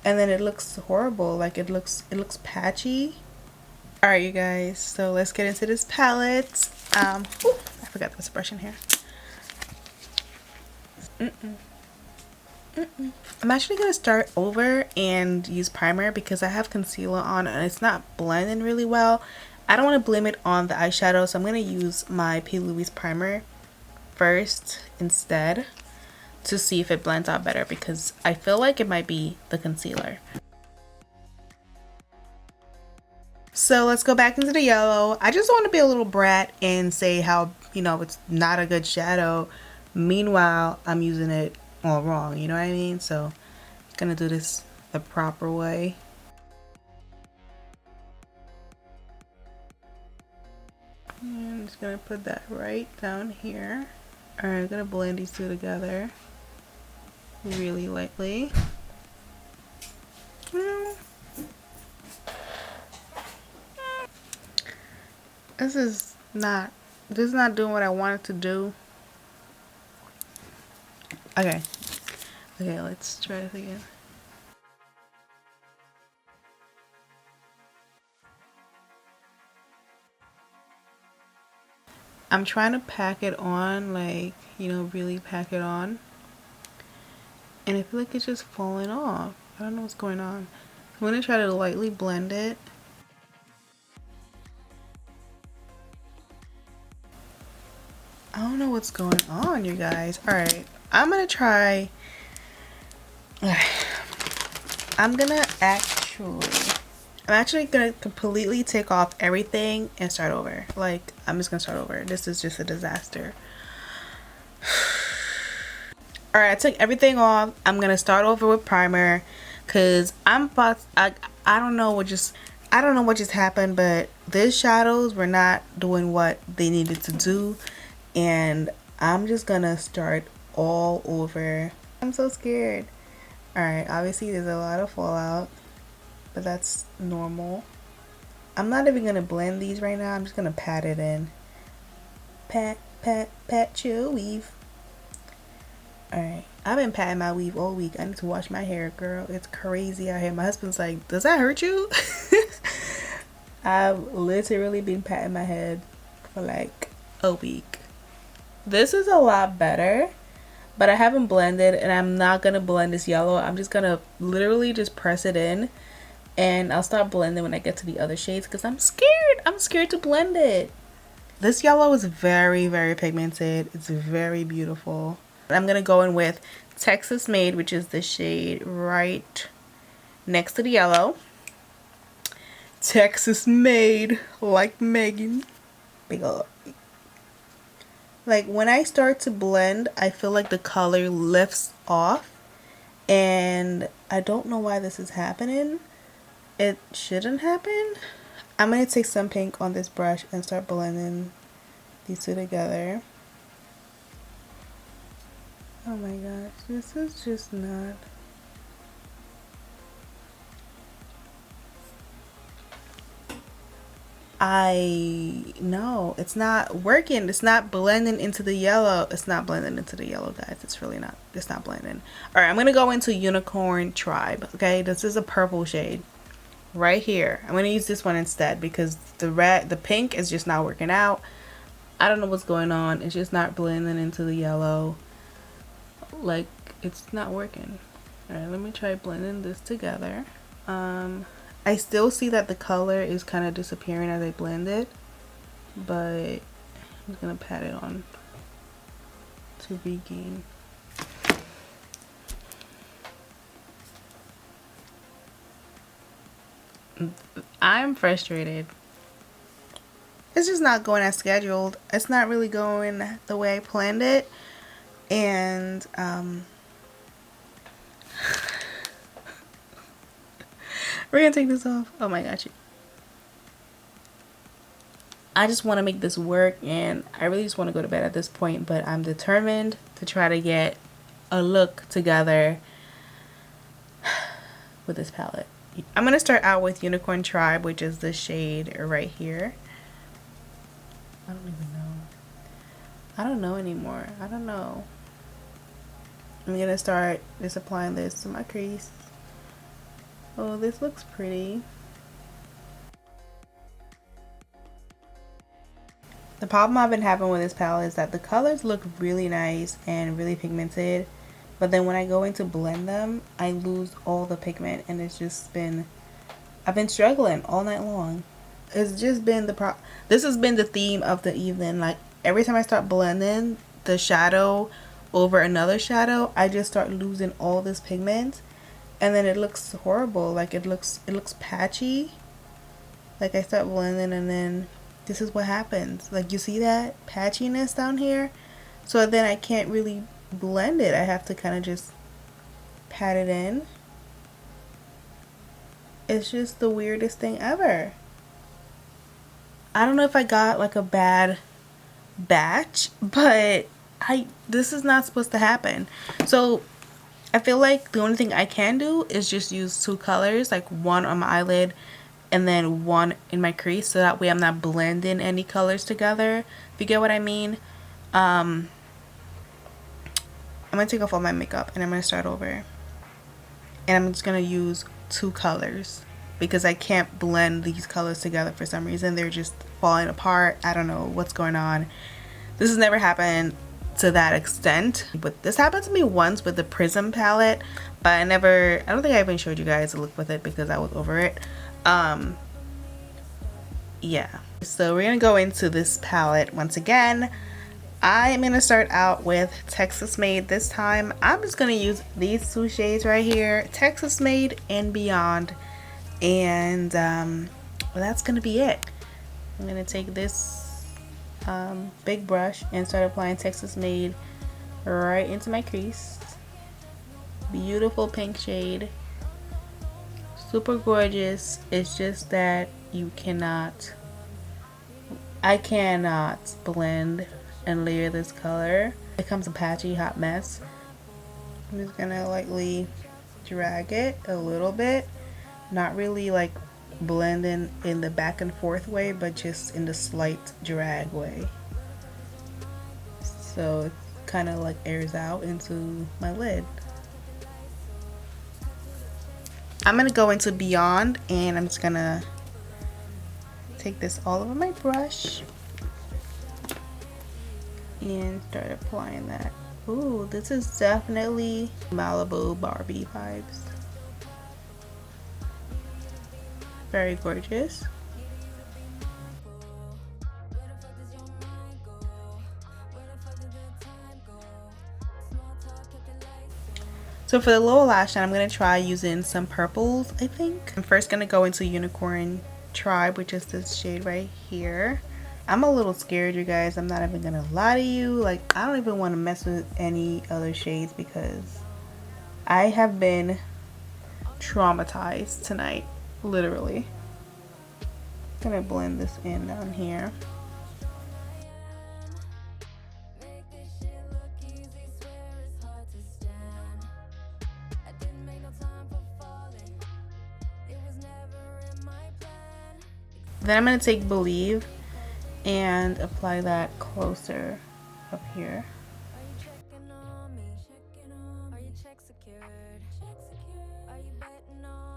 and then it looks horrible. Like it looks patchy. All right, you guys, so let's get into this palette. Ooh, I forgot this brush in here. I'm actually gonna start over and use primer because I have concealer on and it's not blending really well. I don't want to blame it on the eyeshadow, so I'm gonna use my P. Louise primer first instead to see if it blends out better, because I feel like it might be the concealer. So let's go back into the yellow. I just want to be a little brat and say how, you know, it's not a good shadow. Meanwhile, I'm using it all wrong, you know what I mean? So I'm gonna do this the proper way. And I'm just gonna put that right down here. All right, I'm gonna blend these two together really lightly. This is not doing what I wanted to do. Okay, let's try this again. I'm trying to pack it on, like, you know, really pack it on. And I feel like it's just falling off. I don't know what's going on. I'm gonna try to lightly blend it. I don't know what's going on, you guys. Alright, I'm gonna try. I'm actually gonna completely take off everything and start over. Like, I'm just gonna start over. This is just a disaster. Alright, I took everything off. I'm gonna start over with primer because I don't know what just happened, but these shadows were not doing what they needed to do, and I'm just gonna start all over. I'm so scared. Alright, obviously there's a lot of fallout, but that's normal. I'm not even gonna blend these right now. I'm just gonna pat it in. Pat your weave. Alright, I've been patting my weave all week. I need to wash my hair, girl. It's crazy out here. My husband's like, does that hurt you? I've literally been patting my head for like a week. This is a lot better, but I haven't blended, and I'm not gonna blend this yellow. I'm just gonna literally just press it in, and I'll start blending when I get to the other shades because I'm scared. I'm scared to blend it. This yellow is very, very pigmented. It's very beautiful. I'm gonna go in with Texas Made, which is the shade right next to the yellow. Texas Made, like Megan. Big ol'. Like, when I start to blend, I feel like the color lifts off, and I don't know why this is happening. It shouldn't happen. I'm gonna take some pink on this brush and start blending these two together. Oh my gosh, this is just not. No, it's not working. It's not blending into the yellow. It's not blending into the yellow, guys. It's really not. It's not blending. All right, I'm gonna go into Unicorn Tribe. Okay, this is a purple shade right here. I'm gonna use this one instead because the pink is just not working out. I don't know what's going on. It's just not blending into the yellow. Like, it's not working. All right, let me try blending this together. I still see that the color is kind of disappearing as I blend it, but I'm just gonna pat it on to regain. I'm frustrated. It's just not going as scheduled. It's not really going the way I planned it, and we're gonna take this off. Oh my gosh. I just want to make this work, and I really just want to go to bed at this point, but I'm determined to try to get a look together with this palette. I'm going to start out with Unicorn Tribe, which is the shade right here. I don't even know. I don't know anymore. I don't know. I'm going to start just applying this to my crease. Oh, this looks pretty. The problem I've been having with this palette is that the colors look really nice and really pigmented, but then when I go in to blend them, I lose all the pigment, and it's just been, I've been struggling all night long. It's just been this has been the theme of the evening. Like every time I start blending the shadow over another shadow, I just start losing all this pigment, and then it looks horrible. Like it looks patchy. Like I start blending and then this is what happens. Like you see that patchiness down here? So then I can't really blend it. I have to kind of just pat it in. It's just the weirdest thing ever. I don't know if I got like a bad batch, but this is not supposed to happen. So I feel like the only thing I can do is just use two colors, like one on my eyelid and then one in my crease, so that way I'm not blending any colors together, if you get what I mean. I'm gonna take off all my makeup and I'm gonna start over, and I'm just gonna use two colors because I can't blend these colors together for some reason. They're just falling apart. I don't know what's going on. This has never happened to that extent, but this happened to me once with the Prism palette, but I don't think I even showed you guys the look with it because I was over it. Yeah, so we're gonna go into this palette once again. I am gonna start out with Texas Made this time. I'm just gonna use these two shades right here, Texas Made and Beyond, and well, that's gonna be it. I'm gonna take this big brush and start applying Texas Made right into my crease. Beautiful pink shade, super gorgeous. It's just that I cannot blend and layer this color. It becomes a patchy hot mess. I'm just gonna lightly drag it a little bit, not really like blending in the back and forth way, but just in the slight drag way, so it kind of like airs out into my lid. I'm gonna go into Beyond, and I'm just gonna take this all over my brush and start applying that. Ooh, this is definitely Malibu Barbie vibes. Very gorgeous. So for the lower lash line, I'm going to try using some purples, I think. I'm first going to go into Unicorn Tribe, which is this shade right here. I'm a little scared, you guys. I'm not even going to lie to you. Like, I don't even want to mess with any other shades because I have been traumatized tonight, literally. I'm going to blend this in down here. Then I'm going to take Believe and apply that closer up here.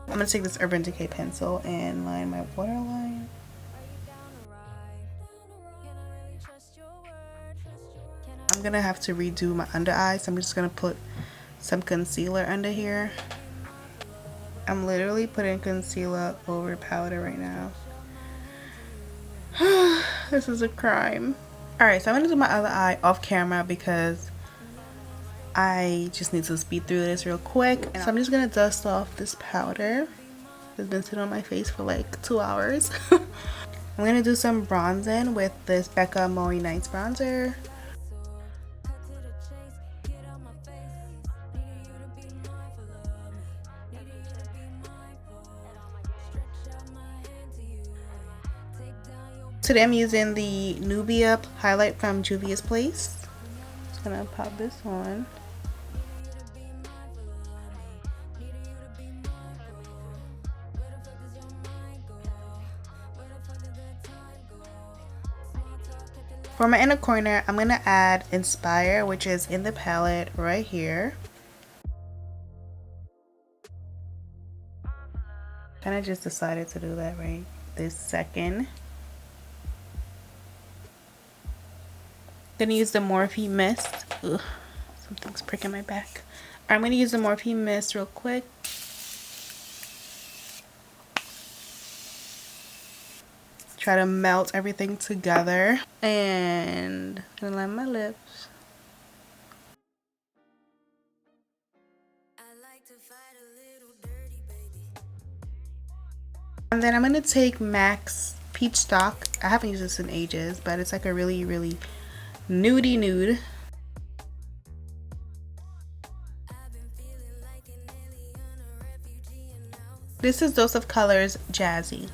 I'm going to take this Urban Decay pencil and line my waterline. I'm going to have to redo my under eye, so I'm just going to put some concealer under here. I'm literally putting concealer over powder right now. This is a crime. Alright, so I'm going to do my other eye off camera because I just need to speed through this real quick. So I'm just going to dust off this powder. It's been sitting on my face for like 2 hours. I'm going to do some bronzing with this Becca Moe Nights bronzer. Today I'm using the Nubia highlight from Juvia's Place. Just gonna pop this on. For my inner corner, I'm gonna add Inspire, which is in the palette right here. Kind of just decided to do that right this second. Gonna use the Morphe mist. Ugh, something's pricking my back. I'm gonna use the Morphe mist real quick. Try to melt everything together. And gonna line my lips. And then I'm gonna take MAC's Peach Stock. I haven't used this in ages, but it's like a really, really nudie nude. This is Dose of Colors Jazzy.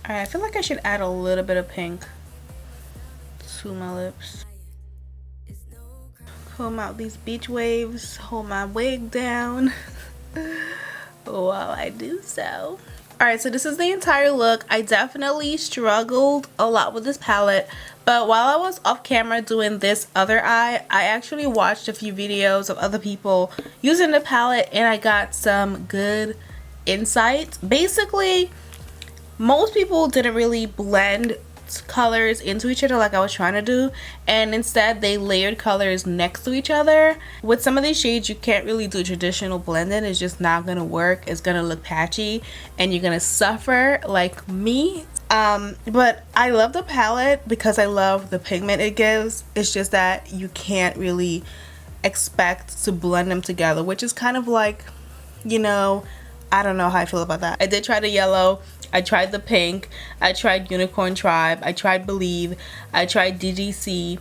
Alright, I feel like I should add a little bit of pink to my lips. Comb out these beach waves, hold my wig down while I do so. Alright, so this is the entire look. I definitely struggled a lot with this palette, but while I was off camera doing this other eye, I actually watched a few videos of other people using the palette and I got some good insights. Basically, most people didn't really blend colors into each other like I was trying to do, and instead they layered colors next to each other. With some of these shades you can't really do traditional blending. It's just not gonna work. It's gonna look patchy and you're gonna suffer like me. But I love the palette because I love the pigment it gives. It's just that you can't really expect to blend them together, which is kind of like, you know, I don't know how I feel about that. I did try the yellow, I tried the pink, I tried Unicorn Tribe, I tried Believe, I tried DGC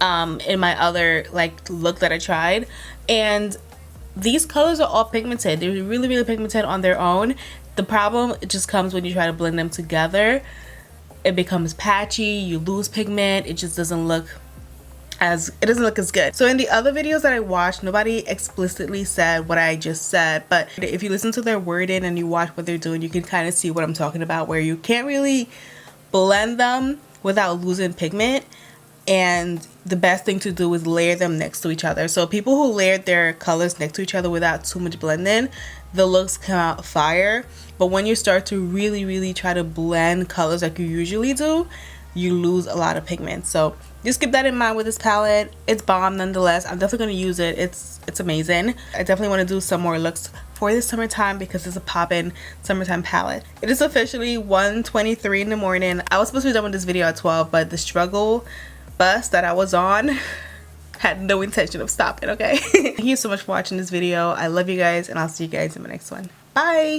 in my other like look that I tried, and these colors are all pigmented. They're really, really pigmented on their own. The problem just comes when you try to blend them together. It becomes patchy, you lose pigment, it just doesn't look as good. So in the other videos that I watched, nobody explicitly said what I just said, but if you listen to their wording and you watch what they're doing, you can kind of see what I'm talking about, where you can't really blend them without losing pigment, and the best thing to do is layer them next to each other. So people who layered their colors next to each other without too much blending, the looks come out fire. But when you start to really, really try to blend colors like you usually do, you lose a lot of pigment. So just keep that in mind with this palette. It's bomb nonetheless. I'm definitely going to use it. It's amazing. I definitely want to do some more looks for this summertime because it's a poppin' summertime palette. It is officially 1:23 in the morning. I was supposed to be done with this video at 12, but the struggle bus that I was on had no intention of stopping, okay? Thank you so much for watching this video. I love you guys, and I'll see you guys in my next one. Bye!